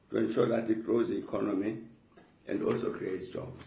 to ensure that it grows the economy and also creates jobs.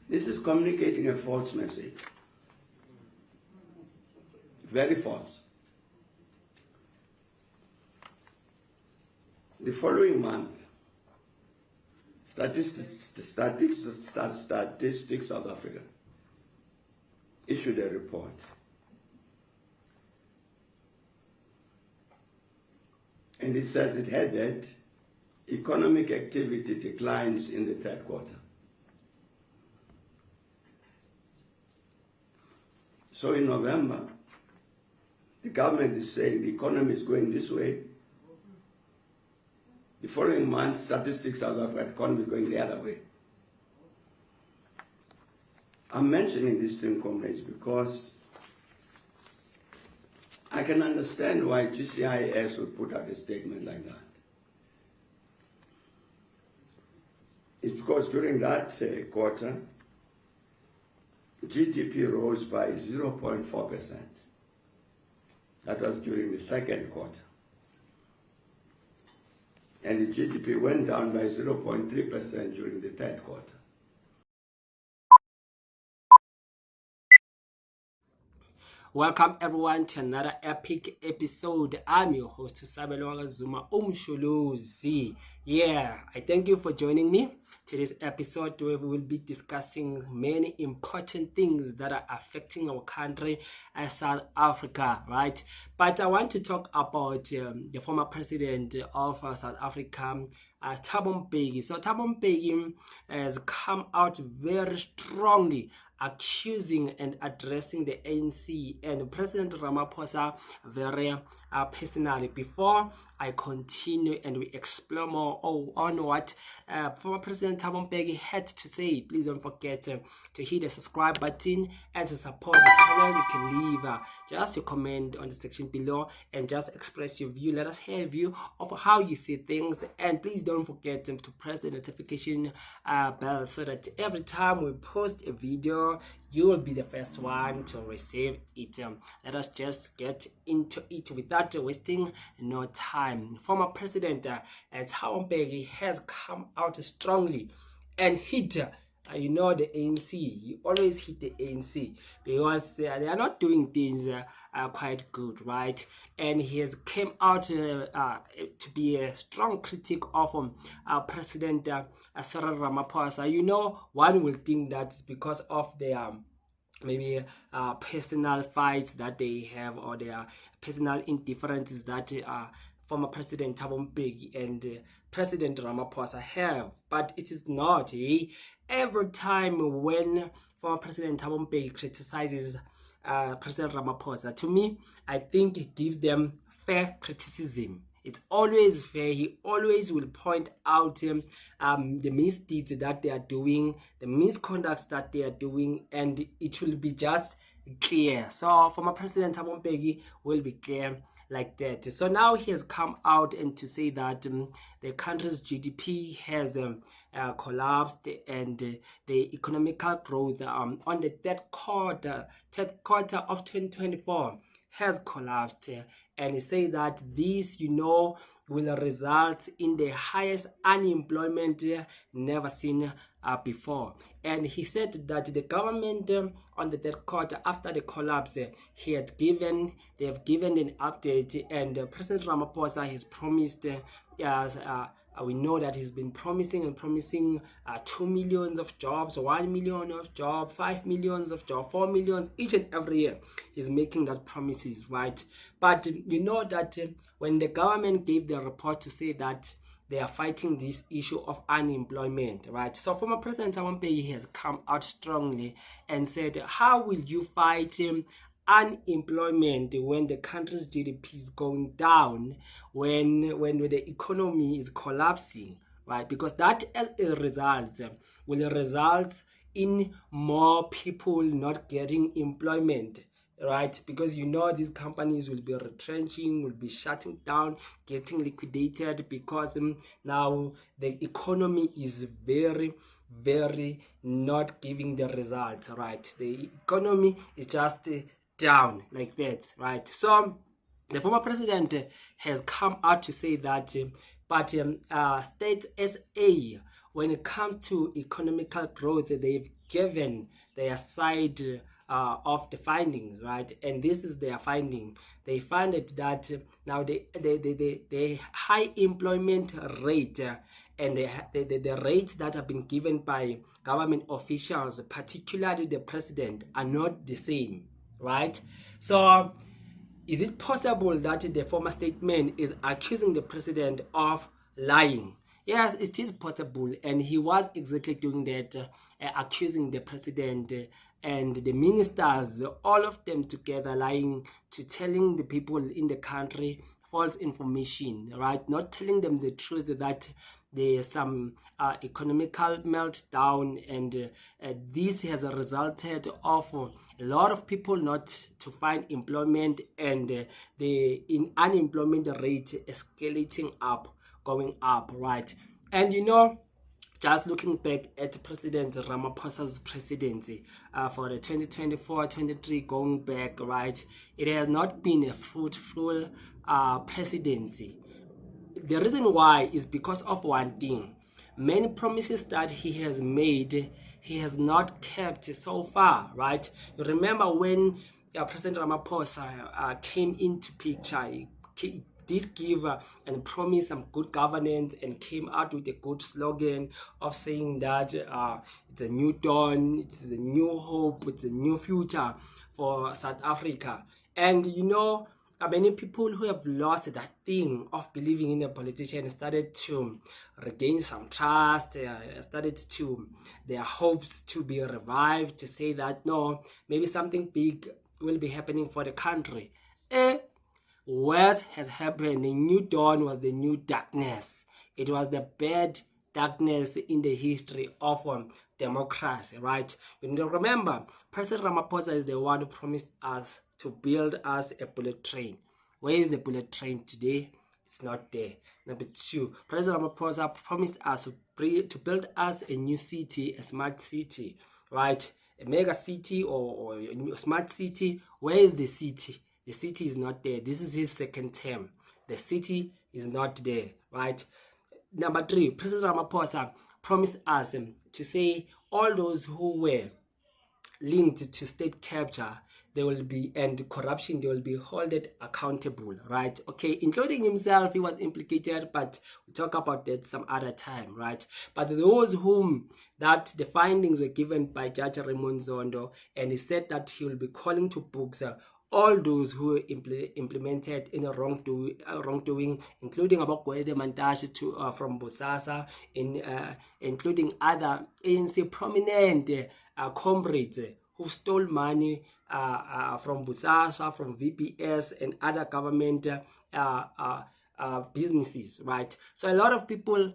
This is communicating a false message. Very false. The following month, Statistics South Africa issued a report. And it says it headed, economic activity declines in the third quarter. So in November, the government is saying the economy is going this way. The following month, Statistics South Africa, the economy is going the other way. I'm mentioning this thing, comrades, because I can understand why GCIS would put out a statement like that. It's because during that quarter, GDP rose by 0.4%. That was during the second quarter. And the GDP went down by 0.3% during the third quarter. Welcome everyone to another epic episode. I'm your host Sabelo Zuma Umshuluzi. Yeah, I thank you for joining me. Today's episode where we will be discussing many important things that are affecting our country as South Africa, right? But I want to talk about the former president of South Africa, Thabo Mbeki. So Thabo Mbeki has come out very strongly accusing and addressing the ANC and President Ramaphosa very personally. Before I continue and we explore more on what former President Thabo Mbeki had to say, please don't forget to hit the subscribe button and to support the channel. You can leave just your comment on the section below and just express your view. Let us hear your view of how you see things, and please don't forget to press the notification bell so that every time we post a video, you will be the first one to receive it. Let us just get into it without wasting no time. Former President Thabo Mbeki has come out strongly and hit the ANC. He always hit the ANC because they are not doing things quite good, right? And he has came out to be a strong critic of President Cyril Ramaphosa. One will think that it's because of their maybe personal fights that they have, or their personal indifferences that former President Thabo Mbeki and President Ramaphosa have, but it is not. Every time when former President Thabo Mbeki criticizes President Ramaphosa, to me, I think it gives them fair criticism. It's always fair. He always will point out the misdeeds that they are doing, the misconducts that they are doing, and it will be just clear. So former President Thabo Mbeki will be clear like that. So now he has come out and to say that the country's GDP has collapsed, and the economical growth on the third quarter of 2024 has collapsed, and he say that this will result in the highest unemployment never seen before. And he said that the government on the third quarter after the collapse, they have given an update, and President Ramaphosa has promised we know that he's been promising 2 million of jobs, 1 million of jobs, 5 million of jobs, 4 million each and every year. He's making that promises, right? But that when the government gave the report to say that they are fighting this issue of unemployment, right? So former President Thabo Mbeki has come out strongly and said, how will you fight unemployment when the country's GDP is going down, when the economy is collapsing, right? Because that as a result will result in more people not getting employment, right? Because these companies will be retrenching, will be shutting down, getting liquidated, because now the economy is very, very not giving the results, right? The economy is just down like that, right? So The former president has come out to say that, but state SA, when it comes to economical growth, they've given their side of the findings, right? And this is their finding. They found it that now the high employment rate and the rates that have been given by government officials, particularly the president, are not the same, right? So is it possible that the former statesman is accusing the president of lying? Yes, it is possible, and he was exactly doing that, accusing the president and the ministers, all of them together, lying, to telling the people in the country false information, right? Not telling them the truth that there's some economical meltdown, and this has resulted of a lot of people not to find employment, and the unemployment rate escalating up, going up, right? And just looking back at President Ramaphosa's presidency for the 2024-23 going back, right, it has not been a fruitful presidency. The reason why is because of one thing. Many promises that he has made, he has not kept so far, right? You remember when President Ramaphosa came into picture, he did give and promise some good governance, and came out with a good slogan of saying that it's a new dawn, it's a new hope, it's a new future for South Africa. And many people who have lost that thing of believing in a politician started to regain some trust, started to their hopes to be revived, to say that no, maybe something big will be happening for the country. What has happened? The new dawn was the new darkness. It was the bad darkness in the history of democracy, right? You remember, President Ramaphosa is the one who promised us to build us a bullet train. Where is the bullet train today? It's not there. Number two, President Ramaphosa promised us to build us a new city, a smart city, right? A mega city or a new smart city. Where is the city? The city is not there. This is his second term. The city is not there, right? Number three, President Ramaphosa promised us to say all those who were linked to state capture, they will be, and corruption, they will be held accountable, right? Okay, including himself, he was implicated, but we'll talk about that some other time, right? But those whom that the findings were given by Judge Raymond Zondo, and he said that he will be calling to books all those who implemented in a wrongdoing, including Abokwede Mantashe from Bosasa, including other ANC prominent comrades who stole money from Bosasa, from VPS, and other government businesses, right? So a lot of people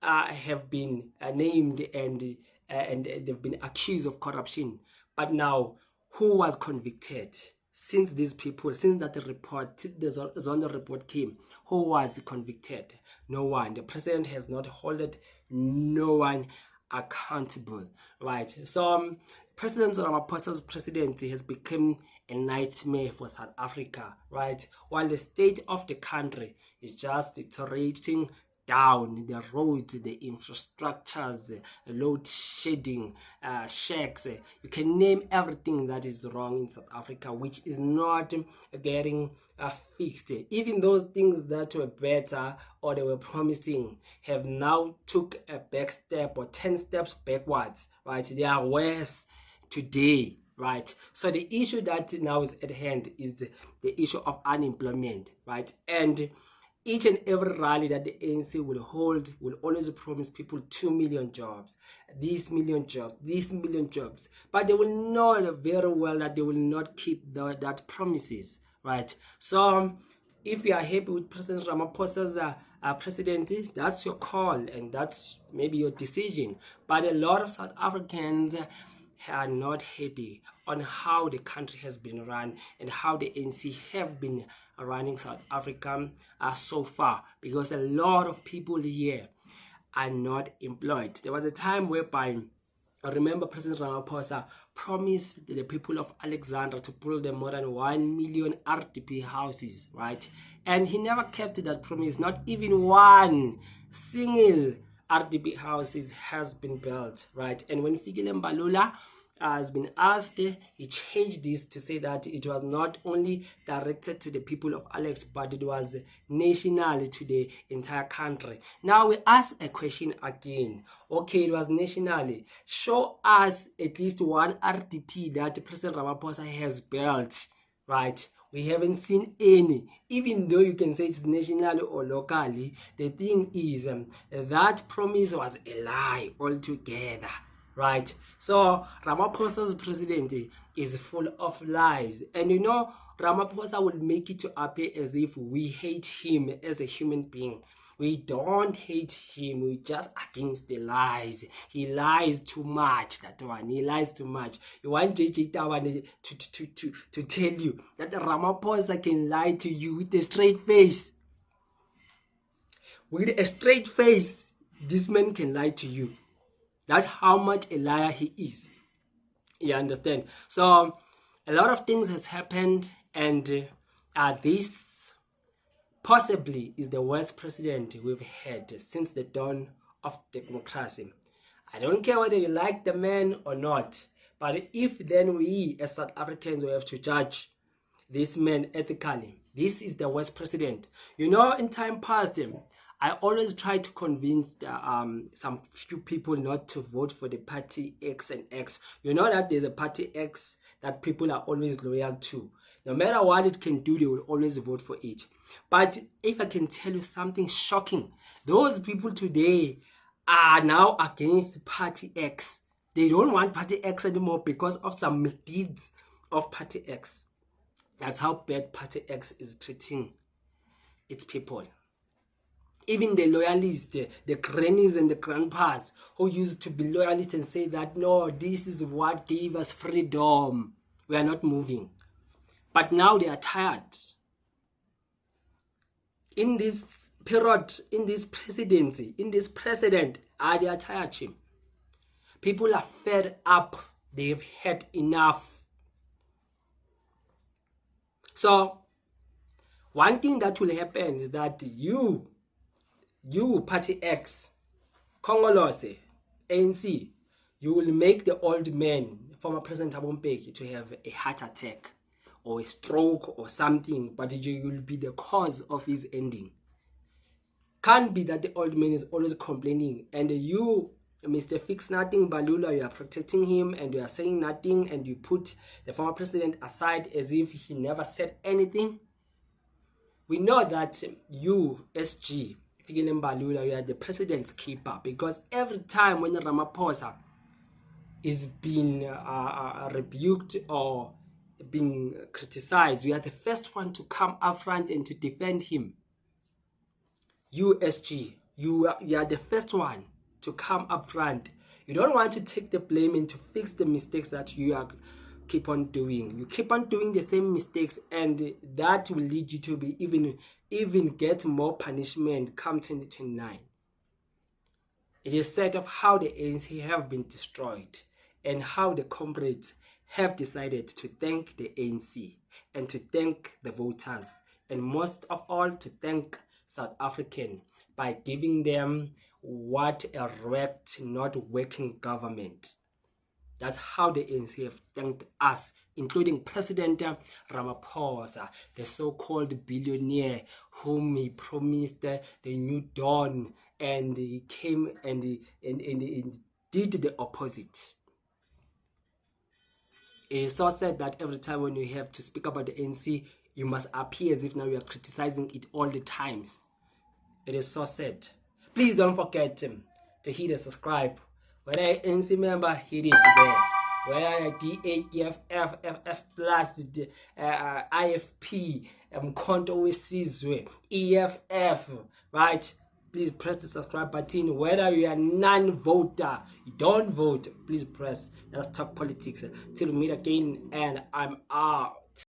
have been named, and they've been accused of corruption. But now, who was convicted? Since these people, since that report, since the Zondo report came, who was convicted? No one. The president has not held no one accountable, right? So President Ramaphosa's presidency has become a nightmare for South Africa, right? While the state of the country is just deteriorating down, the roads, the infrastructures, load shedding, shacks, you can name everything that is wrong in South Africa, which is not getting fixed. Even those things that were better or they were promising have now took a back step or 10 steps backwards, right? They are worse today, right? So the issue that now is at hand is the issue of unemployment, right? And each and every rally that the ANC will hold will always promise people 2 million jobs, these million jobs, these million jobs. But they will know very well that they will not keep that promises, right? So if you are happy with President Ramaphosa's presidency, that's your call, and that's maybe your decision. But a lot of South Africans are not happy on how the country has been run and how the ANC have been running South Africa so far, because a lot of people here are not employed. There was a time whereby Remember, President Ramaphosa promised the people of Alexandra to build them more than 1 million RDP houses, right? And he never kept that promise. Not even one single RDP houses has been built, right? And when Fikile Mbalula has been asked, he changed this to say that it was not only directed to the people of Alex, but it was nationally to the entire country. Now we ask a question again. Okay, it was nationally. Show us at least one RDP that President Ramaphosa has built, right? We haven't seen any, even though you can say it's nationally or locally. The thing is, that promise was a lie altogether, right? So Ramaphosa's presidency is full of lies, and you know, Ramaphosa will make it to appear as if we hate him as a human being. We don't hate him, we just against the lies. He lies too much, that one. He lies too much. You want JJ Tawan to tell you that Ramaphosa can lie to you with a straight face. With a straight face, this man can lie to you. That's how much a liar he is. You understand? So a lot of things has happened, and this possibly is the worst president we've had since the dawn of democracy. I don't care whether you like the man or not, but if then we as South Africans we have to judge this man ethically, this is the worst president. You know, in time past, I always try to convince some few people not to vote for the party X and X. You know that there's a party X that people are always loyal to. No matter what it can do, they will always vote for it. But if I can tell you something shocking, those people today are now against party X. They don't want party X anymore because of some misdeeds of party X. That's how bad party X is treating its people. Even the loyalists, the grannies and the grandpas who used to be loyalists and say that, no, this is what gave us freedom. We are not moving. But now they are tired. In this period, in this presidency, in this president, they are tired. People are fed up. They've had enough. So, one thing that will happen is that you party X, Congolese, ANC, you will make the old man, former President Thabo Mbeki, to have a heart attack or a stroke or something, but you will be the cause of his ending. Can't be that the old man is always complaining, and you, Mr. Fix Nothing Balula, you are protecting him and you are saying nothing, and you put the former president aside as if he never said anything. We know that you, SG, Fikile Mbalula, you are the president's keeper, because every time when Ramaphosa is being rebuked or being criticized, you are the first one to come up front and to defend him. You, SG, you are the first one to come up front. You don't want to take the blame and to fix the mistakes that you keep on doing. You keep on doing the same mistakes, and that will lead you to be even get more punishment come 2029. It is said of how the ANC have been destroyed and how the comrades have decided to thank the ANC and to thank the voters, and most of all to thank South African by giving them what a wrecked, not working government. That's how the ANC have thanked us, including President Ramaphosa, the so-called billionaire whom he promised the new dawn, and he came and he did the opposite. It is so sad that every time when you have to speak about the ANC, you must appear as if now you are criticizing it all the time. It is so sad. Please don't forget to hit the subscribe. Whether you're an ANC member, hit it there. Whether you're DAEFF, FF Plus, IFP, Konto Wesizwe, EFF, right? Please press the subscribe button. Whether you are a non-voter, you don't vote, please press. Let's talk politics. Till we meet again, and I'm out.